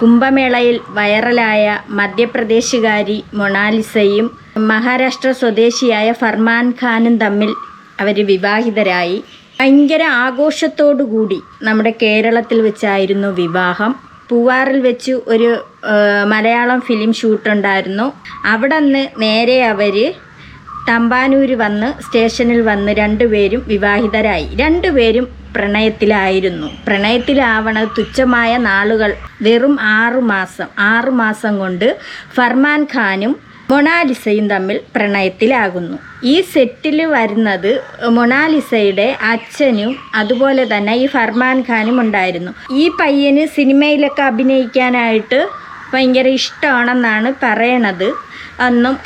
കുംഭമേളയിൽ വൈറലായ മധ്യപ്രദേശുകാരി മൊണാലിസയും മഹാരാഷ്ട്ര സ്വദേശിയായ ഫർമാൻ ഖാനും തമ്മിൽ അവർ വിവാഹിതരായി. ഭയങ്കര ആഘോഷത്തോടുകൂടി നമ്മുടെ കേരളത്തിൽ വെച്ചായിരുന്നു വിവാഹം. പൂവാറിൽ വെച്ച് ഒരു മലയാളം ഫിലിം ഷൂട്ടുണ്ടായിരുന്നു. അവിടെ നിന്ന് നേരെ അവർ തമ്പാനൂർ വന്ന് സ്റ്റേഷനിൽ വന്ന് രണ്ടുപേരും വിവാഹിതരായി. രണ്ടുപേരും പ്രണയത്തിലായിരുന്നു. പ്രണയത്തിലാവണത് തുച്ഛമായ നാളുകൾ, വെറും 6 മാസം കൊണ്ട് ഫർമാൻ ഖാനും മൊണാലിസയും തമ്മിൽ പ്രണയത്തിലാകുന്നു. ഈ സെറ്റിൽ വരുന്നത് മൊണാലിസയുടെ അച്ഛനും അതുപോലെ തന്നെ ഈ ഫർമാൻ ഖാനും ഉണ്ടായിരുന്നു. ഈ പയ്യന് സിനിമയിലൊക്കെ അഭിനയിക്കാനായിട്ട് ഭയങ്കര ഇഷ്ടമാണെന്നാണ് പറയണത്.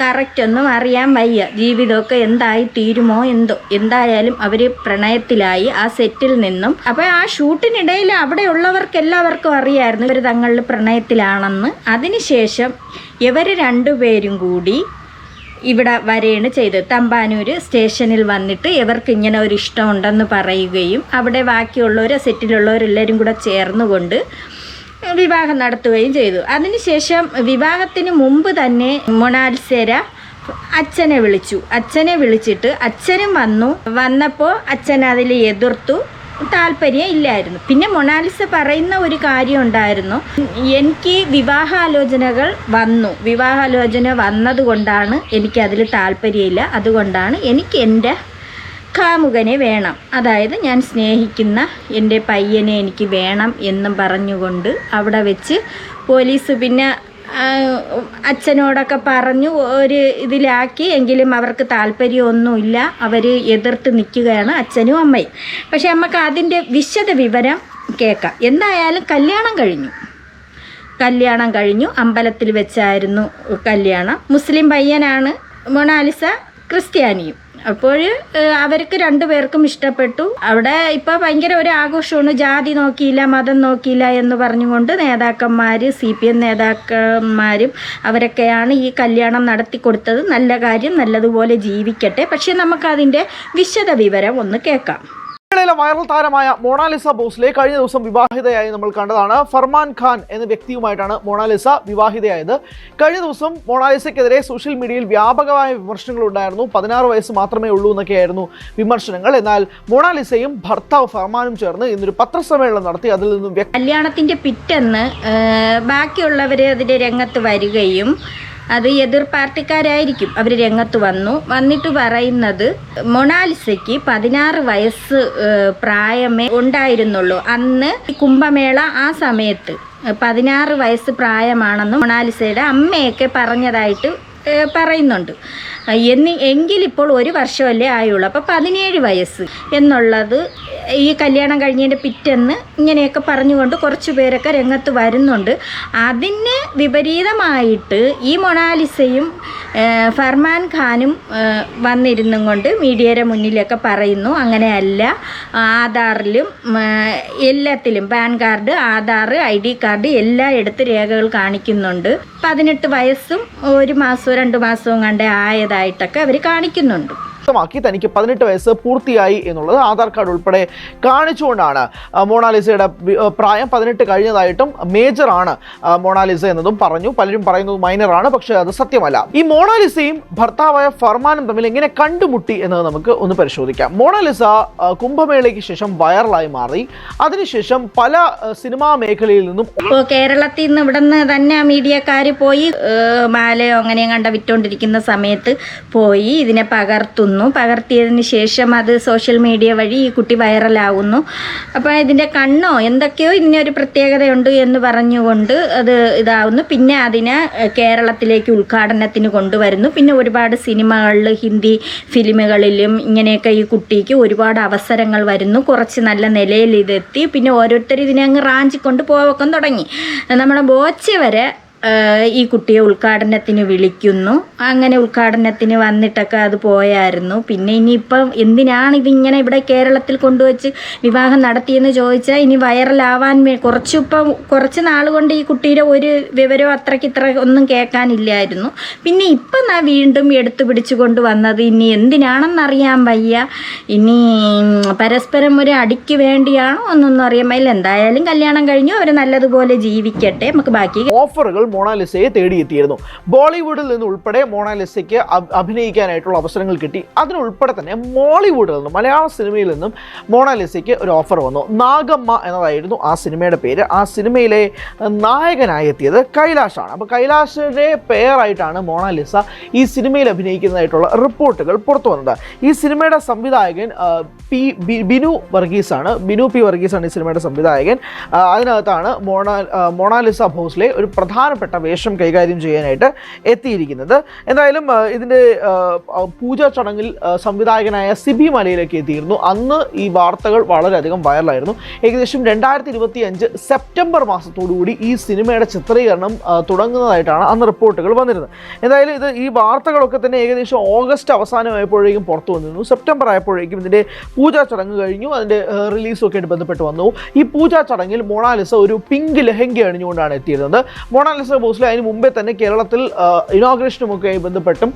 കറക്റ്റൊന്നും അറിയാൻ വയ്യ. ജീവിതമൊക്കെ എന്തായി തീരുമോ എന്തോ. എന്തായാലും അവർ പ്രണയത്തിലായി ആ സെറ്റിൽ നിന്നും. അപ്പോൾ ആ ഷൂട്ടിനിടയിൽ അവിടെ ഉള്ളവർക്ക് എല്ലാവർക്കും അറിയാമായിരുന്നു ഇവർ തങ്ങളിൽ പ്രണയത്തിലാണെന്ന്. അതിനുശേഷം ഇവർ രണ്ടുപേരും കൂടി ഇവിടെ വരെയാണ് ചെയ്തത്. തമ്പാനൂർ സ്റ്റേഷനിൽ വന്നിട്ട് ഇവർക്ക് ഇങ്ങനെ ഒരു ഇഷ്ടമുണ്ടെന്ന് പറയുകയും അവിടെ ബാക്കിയുള്ളവർ സെറ്റിലുള്ളവരെല്ലാവരും കൂടെ ചേർന്നുകൊണ്ട് വിവാഹം നടത്തുകയും ചെയ്തു. അതിനുശേഷം വിവാഹത്തിന് മുമ്പ് തന്നെ മൊണാലിസയുടെ അച്ഛനെ വിളിച്ചിട്ട് അച്ഛനും വന്നപ്പോൾ അച്ഛൻ അതിൽ എതിർത്തു. താല്പര്യം ഇല്ലായിരുന്നു. പിന്നെ മൊണാലിസ പറയുന്ന ഒരു കാര്യം ഉണ്ടായിരുന്നു, എനിക്ക് വിവാഹാലോചന വന്നതുകൊണ്ടാണ് എനിക്കതിൽ താല്പര്യമില്ല, അതുകൊണ്ടാണ് എനിക്ക് എൻ്റെ കാമുകനെ വേണം, അതായത് ഞാൻ സ്നേഹിക്കുന്ന എൻ്റെ പയ്യനെ എനിക്ക് വേണം എന്നും പറഞ്ഞുകൊണ്ട് അവിടെ വെച്ച് പോലീസ് പിന്നെ അച്ഛനോടൊക്കെ പറഞ്ഞു ഒരു ഇതിലാക്കി. എങ്കിലും അവർക്ക് താല്പര്യമൊന്നുമില്ല. അവർ എതിർത്ത് നിൽക്കുകയാണ് അച്ഛനും അമ്മയും. പക്ഷെ നമുക്ക് അതിൻ്റെ വിശദ വിവരം കേൾക്കാം. എന്തായാലും കല്യാണം കഴിഞ്ഞു. അമ്പലത്തിൽ വെച്ചായിരുന്നു കല്യാണം. മുസ്ലിം പയ്യനാണ്, മൊണാലിസ ക്രിസ്ത്യാനിയും. അപ്പോൾ അവർക്ക് രണ്ടുപേർക്കും ഇഷ്ടപ്പെട്ടു. അവിടെ ഇപ്പോൾ ഭയങ്കര ഒരു ആഘോഷമാണ്. ജാതി നോക്കിയില്ല, മതം നോക്കിയില്ല എന്ന് പറഞ്ഞുകൊണ്ട് നേതാക്കന്മാർ, CPM നേതാക്കന്മാരും അവരൊക്കെയാണ് ഈ കല്യാണം നടത്തി കൊടുത്തത്. നല്ല കാര്യം, നല്ലതുപോലെ ജീവിക്കട്ടെ. പക്ഷേ നമുക്കതിൻ്റെ വിശദ വിവരം ഒന്ന് കേൾക്കാം. വൈറൽ താരമായ മൊണാലിസ ഭോസ്ലെ കഴിഞ്ഞ ദിവസം വിവാഹിതയായി നമ്മൾ കണ്ടതാണ്. ഫർമാൻ ഖാൻ എന്ന വ്യക്തിയുമായിട്ടാണ് മൊണാലിസ വിവാഹിതയായത്. കഴിഞ്ഞ ദിവസം മൊണാലിസയ്ക്കെതിരെ സോഷ്യൽ മീഡിയയിൽ വ്യാപകമായ വിമർശനങ്ങൾ ഉണ്ടായിരുന്നു. 16 വയസ്സ് മാത്രമേ ഉള്ളൂ എന്നൊക്കെയായിരുന്നു വിമർശനങ്ങൾ. എന്നാൽ മൊണാലിസയും ഭർത്താവ് ഫർമാനും ചേർന്ന് ഇന്നൊരു പത്രസമ്മേളനം നടത്തി. അതിൽ നിന്നും കല്യാണത്തിൻ്റെ പിറ്റേന്ന് ബാക്കിയുള്ളവർ അതിൻ്റെ രംഗത്ത് വരികയും അത് എതിർ പാർട്ടിക്കാരായിരിക്കും. അവർ രംഗത്ത് വന്നിട്ട് പറയുന്നത് മൊണാലിസയ്ക്ക് 16 വയസ്സ് പ്രായമേ ഉണ്ടായിരുന്നുള്ളൂ. അന്ന് കുംഭമേള ആ സമയത്ത് 16 വയസ്സ് പ്രായമാണെന്ന് മൊണാലിസയുടെ അമ്മയൊക്കെ പറഞ്ഞതായിട്ട് പറയുന്നുണ്ട്. എങ്കിലിപ്പോൾ 1 വർഷമല്ലേ ആയുള്ളൂ. അപ്പോൾ 17 വയസ്സ് എന്നുള്ളത് ഈ കല്യാണം കഴിഞ്ഞതിൻ്റെ പിറ്റേന്ന് ഇങ്ങനെയൊക്കെ പറഞ്ഞുകൊണ്ട് കുറച്ച് പേരൊക്കെ രംഗത്ത് വരുന്നുണ്ട്. അതിന് വിപരീതമായിട്ട് ഈ മൊണാലിസയും ഫർമാൻ ഖാനും വന്നിരുന്നും കൊണ്ട് മീഡിയയുടെ മുന്നിലൊക്കെ പറയുന്നു, അങ്ങനെയല്ല, ആധാറിലും എല്ലാത്തിലും pan card, Aadhaar, ID card എല്ലാം എടുത്ത് രേഖകൾ കാണിക്കുന്നുണ്ട്. 18 വയസ്സും 1 മാസവും 2 മാസവും കണ്ടേ ആയതായിട്ടൊക്കെ അവർ കാണിക്കുന്നുണ്ട്. തനിക്ക് 18 വയസ്സ് പൂർത്തിയായി എന്നുള്ളത് ആധാർ കാർഡ് ഉൾപ്പെടെ കാണിച്ചുകൊണ്ടാണ് മൊണാലിസയുടെ പ്രായം 18 കഴിഞ്ഞതായിട്ടും മേജറാണ് മൊണാലിസ എന്നതും പറഞ്ഞു. പലരും പറയുന്നത് മൈനറാണ്, പക്ഷേ അത് സത്യമല്ല. ഈ മൊണാലിസയും ഭർത്താവായ ഫർമാനും തമ്മിൽ എങ്ങനെ കണ്ടുമുട്ടി എന്നത് നമുക്ക് ഒന്ന് പരിശോധിക്കാം. മൊണാലിസ കുംഭമേളയ്ക്ക് ശേഷം വൈറലായി മാറി. അതിനുശേഷം പല സിനിമാ മേഖലയിൽ നിന്നും കേരളത്തിൽ നിന്ന് ഇവിടെ നിന്ന് തന്നെ മീഡിയക്കാർ പോയി മാലയോ അങ്ങനെയും കണ്ട വിറ്റുകൊണ്ടിരിക്കുന്ന സമയത്ത് പോയി ഇതിനെ പകർത്തിയതിന് ശേഷം അത് സോഷ്യൽ മീഡിയ വഴി ഈ കുട്ടി വൈറലാകുന്നു. അപ്പോൾ ഇതിൻ്റെ കണ്ണോ എന്തൊക്കെയോ ഇതിനൊരു പ്രത്യേകതയുണ്ട് എന്ന് പറഞ്ഞുകൊണ്ട് അത് ഇതാവുന്നു. പിന്നെ അതിനെ കേരളത്തിലേക്ക് ഉദ്ഘാടനത്തിന് കൊണ്ടുവരുന്നു. പിന്നെ ഒരുപാട് സിനിമകളിൽ, ഹിന്ദി ഫിലിമുകളിലും ഇങ്ങനെയൊക്കെ ഈ കുട്ടിക്ക് ഒരുപാട് അവസരങ്ങൾ വരുന്നു. കുറച്ച് നല്ല നിലയിൽ ഇതെത്തി. പിന്നെ ഓരോരുത്തർ ഇതിനെ അങ്ങ് റാഞ്ചിക്കൊണ്ട് പോവാൻ തുടങ്ങി. നമ്മുടെ ബോച്ച വരെ ഈ കുട്ടിയെ ഉദ്ഘാടനത്തിന് വിളിക്കുന്നു. അങ്ങനെ ഉദ്ഘാടനത്തിന് വന്നിട്ടൊക്കെ അത് പോയായിരുന്നു. പിന്നെ ഇനിയിപ്പം എന്തിനാണ് ഇതിങ്ങനെ ഇവിടെ കേരളത്തിൽ കൊണ്ടുവച്ച് വിവാഹം നടത്തിയെന്ന് ചോദിച്ചാൽ ഇനി വൈറലാവാൻ കുറച്ച് നാൾ കൊണ്ട് ഈ കുട്ടിയുടെ ഒരു വിവരവും ഇത്ര ഒന്നും കേൾക്കാനില്ലായിരുന്നു. പിന്നെ ഇപ്പം വീണ്ടും എടുത്തു പിടിച്ചു കൊണ്ടുവന്നത് ഇനി എന്തിനാണെന്നറിയാൻ വയ്യ. ഇനി പരസ്പരം ഒരു അടിക്ക് വേണ്ടിയാണോ എന്നൊന്നും അറിയാൻ വയ്യ. എന്തായാലും കല്യാണം കഴിഞ്ഞു അവർ നല്ലതുപോലെ ജീവിക്കട്ടെ. നമുക്ക് ബാക്കി ഓഫറുകൾ മൊണാലിസയെ തേടിയെത്തിയിരുന്നു. ബോളിവുഡിൽ നിന്ന് ഉൾപ്പെടെ മൊണാലിസയ്ക്ക് അഭിനയിക്കാനായിട്ടുള്ള അവസരങ്ങൾ കിട്ടി. അതിനുൾപ്പെടെ തന്നെ മോളിവുഡിൽ നിന്നും മലയാള സിനിമയിൽ നിന്നും മൊണാലിസയ്ക്ക് ഒരു ഓഫർ വന്നു. നാഗമ്മ എന്നതായിരുന്നു ആ സിനിമയുടെ പേര്. ആ സിനിമയിലെ നായകനായി എത്തിയത് കൈലാഷാണ്. അപ്പോൾ കൈലാഷിൻ്റെ പേരായിട്ടാണ് മൊണാലിസ ഈ സിനിമയിൽ അഭിനയിക്കുന്നതായിട്ടുള്ള റിപ്പോർട്ടുകൾ പുറത്തു വന്നത്. ഈ സിനിമയുടെ സംവിധായകൻ ബിനു വർഗീസാണ്. ബിനു പി വർഗീസാണ് ഈ സിനിമയുടെ സംവിധായകൻ. അതിനകത്താണ് മൊണാലിസ ഭോസ്ലെ ഒരു പ്രധാനപ്പെട്ട വേഷം കൈകാര്യം ചെയ്യാനായിട്ട് എത്തിയിരിക്കുന്നത്. എന്തായാലും ഇതിൻ്റെ പൂജാ ചടങ്ങിൽ സംവിധായകനായ സിബി മലയിലേക്ക് എത്തിയിരുന്നു. അന്ന് ഈ വാർത്തകൾ വളരെയധികം വൈറലായിരുന്നു. ഏകദേശം 2025 സെപ്റ്റംബർ മാസത്തോടുകൂടി ഈ സിനിമയുടെ ചിത്രീകരണം തുടങ്ങുന്നതായിട്ടാണ് അന്ന് റിപ്പോർട്ടുകൾ വന്നിരുന്നത്. എന്തായാലും ഈ വാർത്തകളൊക്കെ തന്നെ ഏകദേശം ഓഗസ്റ്റ് അവസാനമായപ്പോഴേക്കും പുറത്തു വന്നിരുന്നു. സെപ്റ്റംബർ ആയപ്പോഴേക്കും ഇതിൻ്റെ പൂജാ ചടങ്ങ് കഴിഞ്ഞു. അതിൻ്റെ റിലീസൊക്കെ ആയിട്ട് ബന്ധപ്പെട്ട് വന്നു. ഈ പൂജാ ചടങ്ങിൽ മൊണാലിസ ഒരു പിങ്ക് ലെഹങ്ക അണിഞ്ഞുകൊണ്ടാണ് എത്തിയിരുന്നത്. മൊണാലിസ ഭോസ്ലെ അതിന് മുമ്പേ തന്നെ കേരളത്തിൽ ഇനോഗ്രേഷനുമൊക്കെയായി ബന്ധപ്പെട്ടും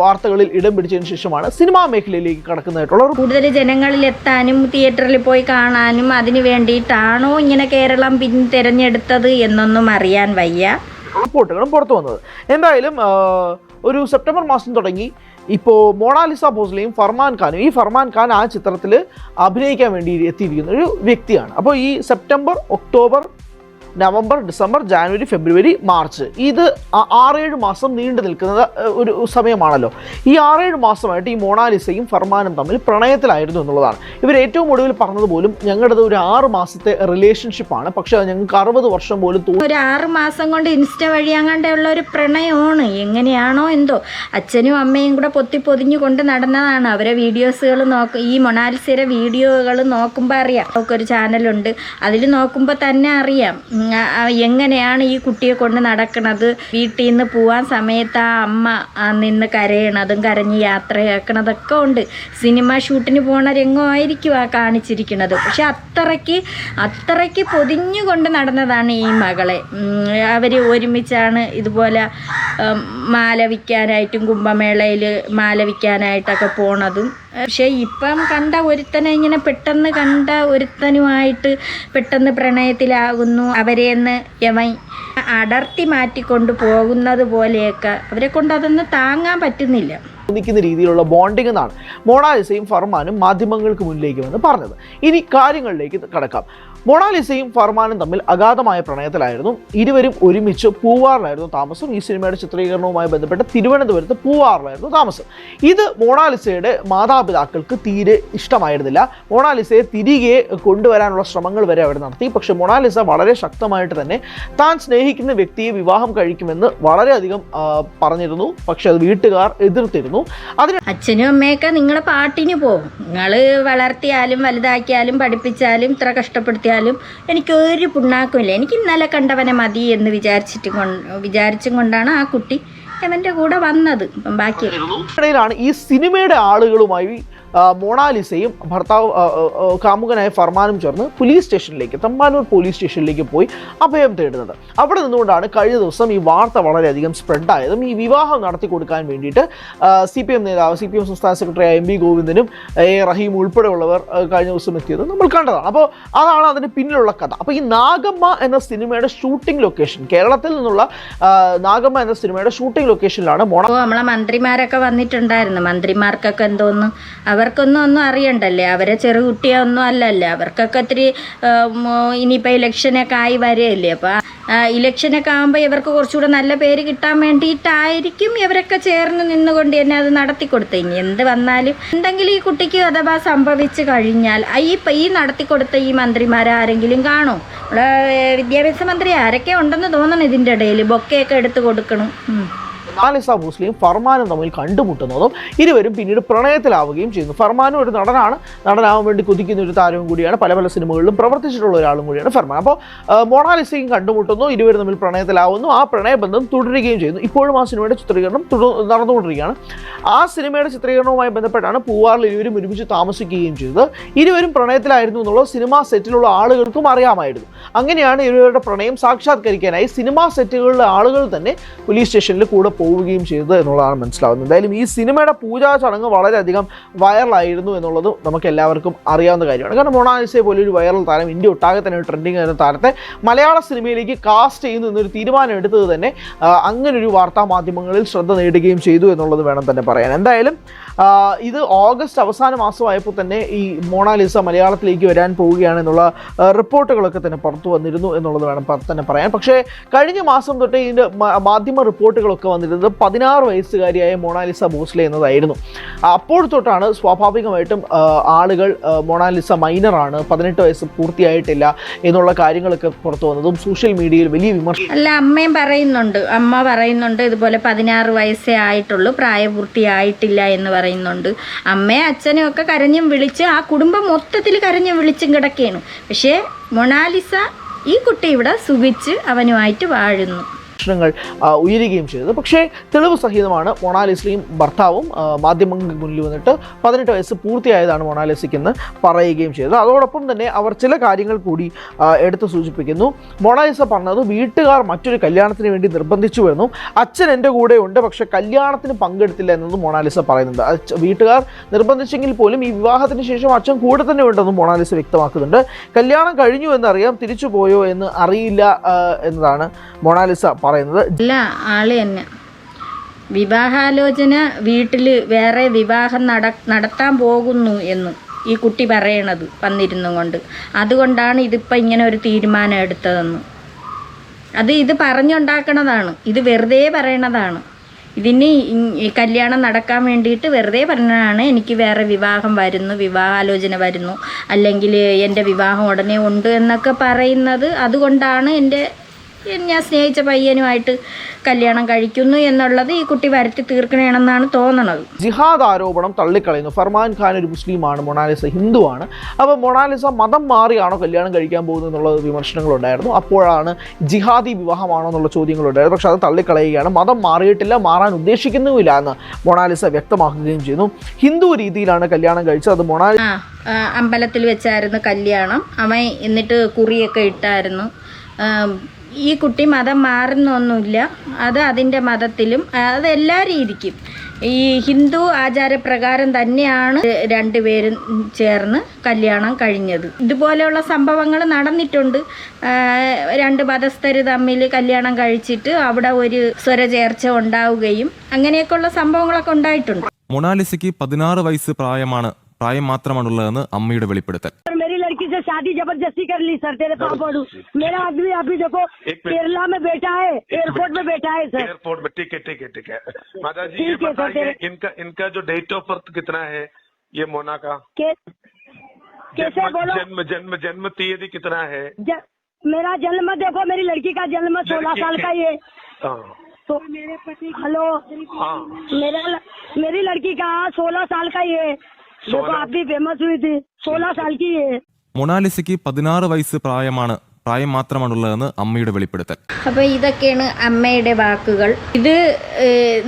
വാർത്തകളിൽ ഇടം പിടിച്ചതിന് ശേഷമാണ് സിനിമാ മേഖലയിലേക്ക് കടക്കുന്നതായിട്ടുള്ള കൂടുതൽ ജനങ്ങളിൽ എത്താനും തിയേറ്ററിൽ പോയി കാണാനും അതിന് വേണ്ടിയിട്ടാണോ ഇങ്ങനെ കേരളം തിരഞ്ഞെടുത്തത് എന്നൊന്നും അറിയാൻ വയ്യ. റിപ്പോർട്ടുകളും പുറത്തു വന്നത്. എന്തായാലും ഒരു സെപ്റ്റംബർ മാസം തുടങ്ങി ഇപ്പോൾ മൊണാലിസ ഭോസ്ലെയും ഫർമാൻ ഖാനും, ഈ ഫർമാൻ ഖാൻ ആ ചിത്രത്തിൽ അഭിനയിക്കാൻ വേണ്ടി എത്തിയിരിക്കുന്ന ഒരു വ്യക്തിയാണ്. അപ്പോൾ ഈ September, October, November, December, January, February, March, ഇത് 6-7 മാസം നീണ്ടു നിൽക്കുന്ന ഒരു സമയമാണല്ലോ. ഈ 6-7 മാസമായിട്ട് ഈ മൊണാലിസയും ഫർമാനും തമ്മിൽ പ്രണയത്തിലായിരുന്നു എന്നുള്ളതാണ്. ഇവർ ഏറ്റവും ഒടുവിൽ പറഞ്ഞത് പോലും ഞങ്ങളുടേത് ഒരു 6 മാസത്തെ റിലേഷൻഷിപ്പാണ്, പക്ഷെ അത് ഞങ്ങൾക്ക് 60 വർഷം പോലും തോന്നി. ഒരു 6 മാസം കൊണ്ട് ഇൻസ്റ്റ വഴി അങ്ങാണ്ടുള്ള ഒരു പ്രണയമാണ്. എങ്ങനെയാണോ എന്തോ അച്ഛനും അമ്മയും കൂടെ പൊതിഞ്ഞു കൊണ്ട് നടന്നതാണ്. അവരെ വീഡിയോസുകൾ ഈ മൊണാലിസയുടെ വീഡിയോകൾ നോക്കുമ്പോൾ അറിയാം. അവൾക്കൊരു ചാനലുണ്ട്, അതിൽ നോക്കുമ്പോൾ തന്നെ അറിയാം എങ്ങനെയാണ് ഈ കുട്ടിയെ കൊണ്ട് നടക്കുന്നത്. വീട്ടിൽ നിന്ന് പോവാൻ സമയത്ത് ആ അമ്മ നിന്ന് കരയണതും കരഞ്ഞ് യാത്രയാക്കണതൊക്കെ ഉണ്ട്. സിനിമ ഷൂട്ടിന് പോണ രംഗമായിരിക്കും ആ കാണിച്ചിരിക്കുന്നത്. പക്ഷെ അത്രയ്ക്ക് പൊതിഞ്ഞുകൊണ്ട് നടന്നതാണ് ഈ മകളെ. അവർ ഒരുമിച്ചാണ് ഇതുപോലെ മാല വിൽക്കാനായിട്ടും കുംഭമേളയിൽ മാല വിൽക്കാനായിട്ടൊക്കെ പോണതും. പക്ഷേ ഇപ്പം കണ്ട ഒരുത്തനെ ഇങ്ങനെ പെട്ടെന്ന് കണ്ട ഒരുത്തനുമായിട്ട് പെട്ടെന്ന് പ്രണയത്തിലാകുന്നു. അവരെന്ന് യവൻ അടർത്തി മാറ്റിക്കൊണ്ട് പോകുന്നത് പോലെയൊക്കെ അവരെ കൊണ്ട് അതൊന്നും താങ്ങാൻ പറ്റുന്നില്ല. ിക്കുന്ന രീതിയിലുള്ള ബോണ്ടിങ് എന്നാണ് മൊണാലിസയും ഫർമാനും മാധ്യമങ്ങൾക്ക് മുന്നിലേക്ക് വന്ന് പറഞ്ഞത്. ഇനി കാര്യങ്ങളിലേക്ക് കടക്കാം. മൊണാലിസയും ഫർമാനും തമ്മിൽ അഗാധമായ പ്രണയത്തിലായിരുന്നു. ഇരുവരും ഒരുമിച്ച് പൂവാറിലായിരുന്നു താമസം. ഈ സിനിമയുടെ ചിത്രീകരണവുമായി ബന്ധപ്പെട്ട് തിരുവനന്തപുരത്ത് പൂവാറിലായിരുന്നു താമസം. ഇത് മൊണാലിസയുടെ മാതാപിതാക്കൾക്ക് തീരെ ഇഷ്ടമായിരുന്നില്ല. മൊണാലിസയെ തിരികെ കൊണ്ടുവരാനുള്ള ശ്രമങ്ങൾ വരെ അവർ നടത്തി. പക്ഷെ മൊണാലിസ വളരെ ശക്തമായിട്ട് തന്നെ താൻ സ്നേഹിക്കുന്ന വ്യക്തിയെ വിവാഹം കഴിക്കുമെന്ന് വളരെയധികം പറഞ്ഞിരുന്നു. പക്ഷെ അത് വീട്ടുകാർ എതിർത്തിരുന്നു. അച്ഛനും അമ്മയൊക്കെ നിങ്ങളെ പാട്ടിന് പോകും, നിങ്ങൾ വളർത്തിയാലും വലുതാക്കിയാലും പഠിപ്പിച്ചാലും ഇത്ര കഷ്ടപ്പെടുത്തിയാലും എനിക്കൊരു പുണ്ണാക്കുമില്ല, എനിക്ക് ഇന്നലെ കണ്ടവനെ മതി എന്ന് വിചാരിച്ചും കൊണ്ടാണ് ആ കുട്ടി അവൻ്റെ കൂടെ വന്നത്. ബാക്കി ഇടയിലാണ് ഈ സിനിമയുടെ ആളുകളുമായി മൊണാലിസയും ഭർത്താവ് കാമുകനായ ഫർമാനും ചേർന്ന് പോലീസ് സ്റ്റേഷനിലേക്ക്, തമ്പാനൂർ പോലീസ് സ്റ്റേഷനിലേക്ക് പോയി അഭയം തേടുന്നത്. അവിടെ നിന്നുകൊണ്ടാണ് കഴിഞ്ഞ ദിവസം ഈ വാർത്ത വളരെയധികം സ്പ്രെഡായതും. ഈ വിവാഹം നടത്തി കൊടുക്കാൻ വേണ്ടിയിട്ട് CPM നേതാവ്, CPM സംസ്ഥാന സെക്രട്ടറി MV ഗോവിന്ദനും റഹീം ഉൾപ്പെടെയുള്ളവർ കഴിഞ്ഞ ദിവസം എത്തിയത് നമ്മൾ കണ്ടതാണ്. അപ്പോൾ അതാണ് അതിന് പിന്നിലുള്ള കഥ. അപ്പോൾ ഈ നാഗമ്മ എന്ന സിനിമയുടെ ഷൂട്ടിംഗ് ലൊക്കേഷൻ, കേരളത്തിൽ നിന്നുള്ള നാഗമ്മ എന്ന സിനിമയുടെ ഷൂട്ടിംഗ് ലൊക്കേഷനിലാണ് നമ്മളെ മന്ത്രിമാരൊക്കെ വന്നിട്ടുണ്ടായിരുന്നു. മന്ത്രിമാർക്കൊക്കെ എന്തോന്ന് അവർക്കൊന്നും ഒന്നും അറിയണ്ടല്ലേ, അവരെ ചെറുകുട്ടിയൊന്നും അല്ലല്ലേ, അവർക്കൊക്കെ ഒത്തിരി ഇനിയിപ്പോൾ ഇലക്ഷനൊക്കെ ആയി വരികയല്ലേ. അപ്പോൾ ഇലക്ഷനൊക്കെ ആകുമ്പോൾ ഇവർക്ക് കുറച്ചുകൂടെ നല്ല പേര് കിട്ടാൻ വേണ്ടിയിട്ടായിരിക്കും ഇവരൊക്കെ ചേർന്ന് നിന്നുകൊണ്ട് തന്നെ അത് നടത്തിക്കൊടുത്തത്. ഇനി എന്ത് വന്നാലും എന്തെങ്കിലും ഈ കുട്ടിക്ക് അഥവാ സംഭവിച്ചു കഴിഞ്ഞാൽ ഈ നടത്തിക്കൊടുത്ത ഈ മന്ത്രിമാരാരെങ്കിലും കാണും. ഇവിടെ വിദ്യാഭ്യാസ മന്ത്രി ആരൊക്കെ ഉണ്ടെന്ന് തോന്നണം ഇതിൻ്റെ ഇടയിൽ. ബൊക്കെയൊക്കെ എടുത്ത് കൊടുക്കണം. മൊണാലിസ ഭോസ്ലെയും ഫർമാനും തമ്മിൽ കണ്ടുമുട്ടുന്നതും ഇരുവരും പിന്നീട് പ്രണയത്തിലാവുകയും ചെയ്യുന്നു. ഫർമാനും ഒരു നടനാണ്, നടനാവാൻ വേണ്ടി കുതിക്കുന്ന ഒരു താരവും കൂടിയാണ്, പല പല സിനിമകളിലും പ്രവർത്തിച്ചിട്ടുള്ള ഒരാളും കൂടിയാണ് ഫർമാൻ. അപ്പോൾ മൊണാലിസയും കണ്ടുമുട്ടുന്നു, ഇരുവരും തമ്മിൽ പ്രണയത്തിലാവുന്നു, ആ പ്രണയബന്ധം തുടരുകയും ചെയ്യുന്നു. ഇപ്പോഴും ആ സിനിമയുടെ ചിത്രീകരണം നടന്നുകൊണ്ടിരിക്കുകയാണ്. ആ സിനിമയുടെ ചിത്രീകരണവുമായി ബന്ധപ്പെട്ടാണ് പൂവാറിൽ ഇരുവരും ഒരുമിച്ച് താമസിക്കുകയും ചെയ്തത്. ഇരുവരും പ്രണയത്തിലായിരുന്നു എന്നുള്ളത് സിനിമാ സെറ്റിലുള്ള ആളുകൾക്കും അറിയാമായിരുന്നു. അങ്ങനെയാണ് ഇരുവരുടെ പ്രണയം സാക്ഷാത്കരിക്കാനായി സിനിമാ സെറ്റുകളിലെ ആളുകൾ തന്നെ പോലീസ് സ്റ്റേഷനിൽ കൂടെ പോവുകയും ചെയ്തത് എന്നുള്ളതാണ് മനസ്സിലാവുന്നത്. എന്തായാലും ഈ സിനിമയുടെ പൂജാ ചടങ്ങ് വളരെയധികം വൈറലായിരുന്നു എന്നുള്ളത് നമുക്ക് എല്ലാവർക്കും അറിയാവുന്ന കാര്യമാണ്. കാരണം മൊണാലിസയെ പോലെ ഒരു വൈറൽ താരം ഇന്ത്യ ഒട്ടാകെ തന്നെ ട്രെൻഡിങ് ആയിരുന്ന താരത്തെ മലയാള സിനിമയിലേക്ക് കാസ്റ്റ് ചെയ്യുന്നു എന്നൊരു തീരുമാനം എടുത്തത് തന്നെ അങ്ങനൊരു വാർത്താ മാധ്യമങ്ങളിൽ ശ്രദ്ധ നേടുകയും ചെയ്തു എന്നുള്ളത് വേണം തന്നെ പറയാൻ. എന്തായാലും ഇത് ഓഗസ്റ്റ് അവസാന മാസമായപ്പോൾ തന്നെ ഈ മൊണാലിസ മലയാളത്തിലേക്ക് വരാൻ പോവുകയാണ് എന്നുള്ള റിപ്പോർട്ടുകളൊക്കെ തന്നെ പുറത്തു വന്നിരുന്നു എന്നുള്ളത് വേണം തന്നെ പറയാൻ. പക്ഷേ കഴിഞ്ഞ മാസം തൊട്ടേ ഇതിൻ്റെ മാധ്യമ റിപ്പോർട്ടുകളൊക്കെ വന്നിരുന്നത് 16 വയസ്സുകാരിയായ മൊണാലിസ ഭോസ്ലെ എന്നതായിരുന്നു. അപ്പോൾ തൊട്ടാണ് സ്വാഭാവികമായിട്ടും ആളുകൾ മൊണാലിസ മൈനറാണ്, 18 വയസ്സ് പൂർത്തിയായിട്ടില്ല എന്നുള്ള കാര്യങ്ങളൊക്കെ പുറത്തു വന്നതും സോഷ്യൽ മീഡിയയിൽ വലിയ വിമർശനം. അല്ല, അമ്മ പറയുന്നുണ്ട് ഇതുപോലെ 16 വയസ്സേ ആയിട്ടുള്ളൂ, പ്രായപൂർത്തിയായിട്ടില്ല എന്ന് പറയുന്നുണ്ട്. അമ്മയും അച്ഛനും ഒക്കെ കരഞ്ഞും വിളിച്ച് ആ കുടുംബം മൊത്തത്തിൽ കരഞ്ഞും വിളിച്ചും കിടക്കുകയാണ്. പക്ഷേ മൊണാലിസ ഈ കുട്ടി ഇവിടെ സുഖിച്ച് അവനുമായിട്ട് വാഴുന്നു. പ്രശ്നങ്ങൾ ഉയരുകയും ചെയ്തത്. പക്ഷേ തെളിവ് സഹിതമാണ് മൊണാലിസയും ഭർത്താവും മാധ്യമങ്ങൾക്ക് മുന്നിൽ വന്നിട്ട് 18 വയസ്സ് പൂർത്തിയായതാണ് മൊണാലിസയ്ക്കെന്ന് പറയുകയും ചെയ്തത്. അതോടൊപ്പം തന്നെ അവർ ചില കാര്യങ്ങൾ കൂടി എടുത്തു സൂചിപ്പിക്കുന്നു. മൊണാലിസ പറഞ്ഞത് വീട്ടുകാർ മറ്റൊരു കല്യാണത്തിന് വേണ്ടി നിർബന്ധിച്ചു എന്നും അച്ഛൻ എൻ്റെ കൂടെ ഉണ്ട് പക്ഷേ കല്യാണത്തിന് പങ്കെടുത്തില്ല എന്നതും മൊണാലിസ പറയുന്നുണ്ട്. വീട്ടുകാർ നിർബന്ധിച്ചെങ്കിൽ പോലും ഈ വിവാഹത്തിന് ശേഷം അച്ഛൻ കൂടെ തന്നെ ഉണ്ടെന്നും മൊണാലിസ വ്യക്തമാക്കുന്നുണ്ട്. കല്യാണം കഴിഞ്ഞു എന്നറിയാം, തിരിച്ചു പോയോ എന്ന് അറിയില്ല എന്നതാണ് മൊണാലിസ പറയുന്നത്. അല്ല, ആള് തന്നെ വിവാഹാലോചന വീട്ടിൽ വേറെ വിവാഹം നടത്താൻ പോകുന്നു എന്ന് ഈ കുട്ടി പറയണത് വന്നിരുന്നു കൊണ്ട്, അതുകൊണ്ടാണ് ഇതിപ്പോൾ ഇങ്ങനെ ഒരു തീരുമാനം എടുത്തതെന്ന്. ഇത് പറഞ്ഞുണ്ടാക്കണതാണ്, ഇത് വെറുതെ പറയണതാണ്. ഇതിന് കല്യാണം നടക്കാൻ വേണ്ടിയിട്ട് വെറുതെ പറഞ്ഞതാണ്. എനിക്ക് വേറെ വിവാഹം വരുന്നു, വിവാഹാലോചന വരുന്നു, അല്ലെങ്കിൽ എൻ്റെ വിവാഹം ഉടനെ ഉണ്ട് എന്നൊക്കെ പറയുന്നത് അതുകൊണ്ടാണ് ഞാൻ സ്നേഹിച്ച പയ്യനുമായിട്ട് കല്യാണം കഴിക്കുന്നു എന്നുള്ളത് ഈ കുട്ടി വരുത്തി തീർക്കണമെന്നാണ് തോന്നണത്. ജിഹാദ് ആരോപണം തള്ളിക്കളയുന്നു. ഫർമാൻ ഖാൻ ഒരു മുസ്ലിമാണ്, മൊണാലിസ ഹിന്ദുവാണ്. അപ്പോൾ മൊണാലിസ മതം മാറിയാണോ കല്യാണം കഴിക്കാൻ പോകുന്നത് എന്നുള്ള വിമർശനങ്ങളുണ്ടായിരുന്നു. അപ്പോഴാണ് ജിഹാദി വിവാഹമാണോ എന്നുള്ള ചോദ്യങ്ങളുണ്ടായിരുന്നു. പക്ഷെ അത് തള്ളിക്കളയുകയാണ്. മതം മാറിയിട്ടില്ല, മാറാൻ ഉദ്ദേശിക്കുന്നുമില്ല എന്ന് മൊണാലിസ വ്യക്തമാക്കുകയും ചെയ്യുന്നു. ഹിന്ദു രീതിയിലാണ് കല്യാണം കഴിച്ചത്. അത് അമ്പലത്തിൽ വെച്ചായിരുന്നു കല്യാണം. അവൻ എന്നിട്ട് കുറിയൊക്കെ ഇട്ടായിരുന്നു. ഈ കുട്ടി മതം മാറുന്നൊന്നുമില്ല, അത് അതിൻ്റെ മതത്തിലും അതെല്ലാ രീതിക്കും ഈ ഹിന്ദു ആചാരപ്രകാരം തന്നെയാണ് രണ്ടുപേരും ചേർന്ന് കല്യാണം കഴിഞ്ഞത്. ഇതുപോലെയുള്ള സംഭവങ്ങൾ നടന്നിട്ടുണ്ട്. രണ്ട് മതസ്ഥർ തമ്മിൽ കല്യാണം കഴിച്ചിട്ട് അവിടെ ഒരു സ്വരചേർച്ച ഉണ്ടാവുകയും അങ്ങനെയൊക്കെയുള്ള സംഭവങ്ങളൊക്കെ ഉണ്ടായിട്ടുണ്ട്. മൊണാലിസയ്ക്ക് 16 വയസ്സ് പ്രായം മാത്രമാണുള്ളതെന്ന് അമ്മയുടെ വെളിപ്പെടുത്തൽ. से शादी जबरदस्ती कर ली सर, तेरे पापा पड़ू। मेरा आदमी अभी देखो केरला में बैठा है, एयरपोर्ट में बैठा है सर। एयरपोर्ट में ठीक है। माता जी ये बताइए इनका जो डेट ऑफ बर्थ कितना है ये मोना का? कैसे बोलो? जन्म तीयതി कितना है? मेरा जन्म देखो, मेरी लड़की का जन्म 16 साल का ही है। तो मेरे पति हेलो मेरी लड़की का 16 साल का ही है। देखो आप भी फेमस हुई थी, 16 साल की है। മൊണാലിസയ്ക്ക് 16 വയസ്സ് പ്രായം മാത്രമാണുള്ളതെന്ന് അമ്മയുടെ വെളിപ്പെടുത്തൽ. അപ്പോൾ ഇതൊക്കെയാണ് അമ്മയുടെ വാക്കുകൾ. ഇത്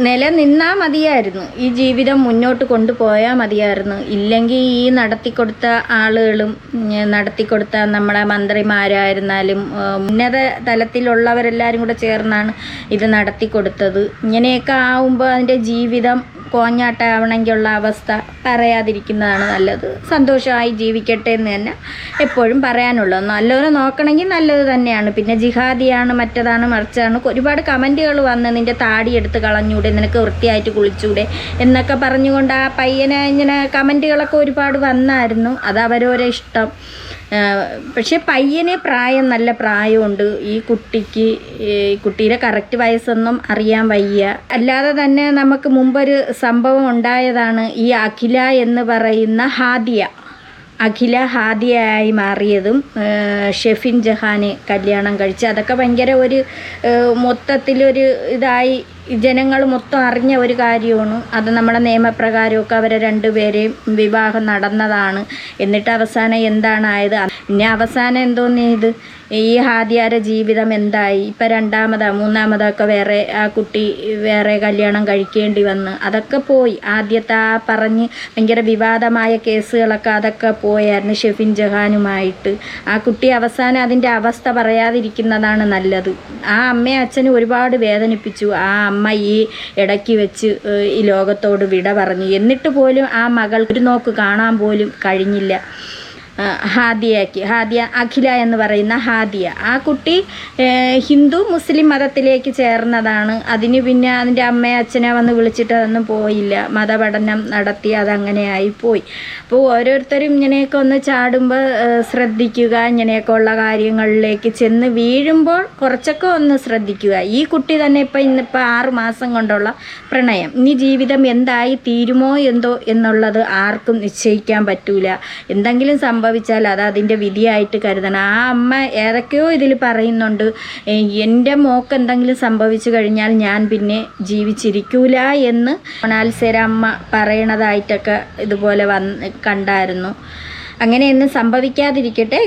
നിലനിന്നാൽ മതിയായിരുന്നു, ഈ ജീവിതം മുന്നോട്ട് കൊണ്ടുപോയാൽ മതിയായിരുന്നു. ഇല്ലെങ്കിൽ ഈ നടത്തിക്കൊടുത്ത ആളുകളും നടത്തിക്കൊടുത്ത നമ്മളെ മന്ത്രിമാരായിരുന്നാലും ഉന്നത തലത്തിലുള്ളവരെല്ലാവരും കൂടെ ചേർന്നാണ് ഇത് നടത്തിക്കൊടുത്തത്. ഇങ്ങനെയൊക്കെ ആവുമ്പോൾ അതിൻ്റെ ജീവിതം കോഞ്ഞാട്ടാവണമെങ്കിലുള്ള അവസ്ഥ പറയാതിരിക്കുന്നതാണ് നല്ലത്. സന്തോഷമായി ജീവിക്കട്ടെ എന്ന് തന്നെ എപ്പോഴും പറയാനുള്ളത്. നല്ലവരെ നോക്കണമെങ്കിൽ നല്ലത് തന്നെയാണ്. പിന്നെ ജിഹാദിയാണ്, മറ്റതാണ്, മറിച്ചാണ്, ഒരുപാട് കമൻറ്റുകൾ വന്ന് നിൻ്റെ താടി എടുത്ത് കളഞ്ഞൂടെ, നിനക്ക് വൃത്തിയായിട്ട് കുളിച്ചൂടെ എന്നൊക്കെ പറഞ്ഞുകൊണ്ട് ആ പയ്യനെ ഇങ്ങനെ കമൻറ്റുകളൊക്കെ ഒരുപാട് വന്നായിരുന്നു. അത് അവരോരോ ഇഷ്ടം. പക്ഷേ പയ്യന് നല്ല പ്രായമുണ്ട്. ഈ കുട്ടിയുടെ കറക്റ്റ് വയസ്സൊന്നും അറിയാൻ വയ്യ. അല്ലാതെ തന്നെ നമുക്ക് മുമ്പൊരു സംഭവം ഉണ്ടായതാണ്. ഈ അഖില എന്ന് പറയുന്ന അഖില ഹാദിയയായി മാറിയതും ഷെഫിൻ ജഹാനെ കല്യാണം കഴിച്ച് അതൊക്കെ ഭയങ്കര ഒരു മൊത്തത്തിലൊരു ഇതായി ജനങ്ങൾ മൊത്തം അറിഞ്ഞ ഒരു കാര്യമാണ്. അത് നമ്മുടെ നിയമപ്രകാരമൊക്കെ അവരെ രണ്ടുപേരെയും വിവാഹം നടന്നതാണ്. എന്നിട്ട് അവസാനം എന്താണായത്? പിന്നെ അവസാനം എന്തോന്നിയത്, ഈ ഹാദിയാരെ ജീവിതം എന്തായി? ഇപ്പം രണ്ടാമതാ മൂന്നാമതൊക്കെ വേറെ ആ കുട്ടി വേറെ കല്യാണം കഴിക്കേണ്ടി വന്ന് അതൊക്കെ പോയി. ആദ്യത്തെ ആ പറഞ്ഞ് ഭയങ്കര വിവാദമായ കേസുകളൊക്കെ അതൊക്കെ പോയായിരുന്നു ഷെഫിൻ ജഹാനുമായിട്ട്. ആ കുട്ടി അവസാനം അതിൻ്റെ അവസ്ഥ പറയാതിരിക്കുന്നതാണ് നല്ലത്. ആ അമ്മയും അച്ഛനും ഒരുപാട് വേദനിപ്പിച്ചു. ആ അമ്മ ഈ ഇടയ്ക്ക് വെച്ച് ഈ ലോകത്തോട് വിട പറഞ്ഞു. എന്നിട്ട് പോലും ആ മകൾ ഒരു നോക്ക് കാണാൻ പോലും കഴിഞ്ഞില്ല. ഹാദിയ അഖില എന്ന് പറയുന്ന ഹാദിയ, ആ കുട്ടി ഹിന്ദു മുസ്ലിം മതത്തിലേക്ക് ചേർന്നതാണ്. അതിന് പിന്നെ അതിൻ്റെ അമ്മയെ അച്ഛനെ വന്ന് വിളിച്ചിട്ട് അതൊന്നും പോയില്ല. മതപഠനം നടത്തി അതങ്ങനെയായി പോയി. അപ്പോൾ ഓരോരുത്തരും ഇങ്ങനെയൊക്കെ ഒന്ന് ചാടുമ്പോൾ ശ്രദ്ധിക്കുക. ഇങ്ങനെയൊക്കെ ഉള്ള കാര്യങ്ങളിലേക്ക് ചെന്ന് വീഴുമ്പോൾ കുറച്ചൊക്കെ ഒന്ന് ശ്രദ്ധിക്കുക. ഈ കുട്ടി തന്നെ ഇന്നിപ്പോൾ 6 മാസം കൊണ്ടുള്ള പ്രണയം, ഇനി ജീവിതം എന്തായി തീരുമോ എന്തോ എന്നുള്ളത് ആർക്കും നിശ്ചയിക്കാൻ പറ്റൂല. എന്തെങ്കിലും സംഭവിച്ചാൽ അത് അതിൻ്റെ വിധിയായിട്ട് കരുതണം. ആ അമ്മ ഏതൊക്കെയോ ഇതിൽ പറയുന്നുണ്ട്, എൻ്റെ മോക്ക് എന്തെങ്കിലും സംഭവിച്ചു കഴിഞ്ഞാൽ ഞാൻ പിന്നെ ജീവിച്ചിരിക്കൂല എന്ന് മൊണാലിസയുടെ അമ്മ പറയണതായിട്ടൊക്കെ ഇതുപോലെ കണ്ടായിരുന്നു. അങ്ങനെയൊന്നും സംഭവിക്കാതിരിക്കട്ടെ.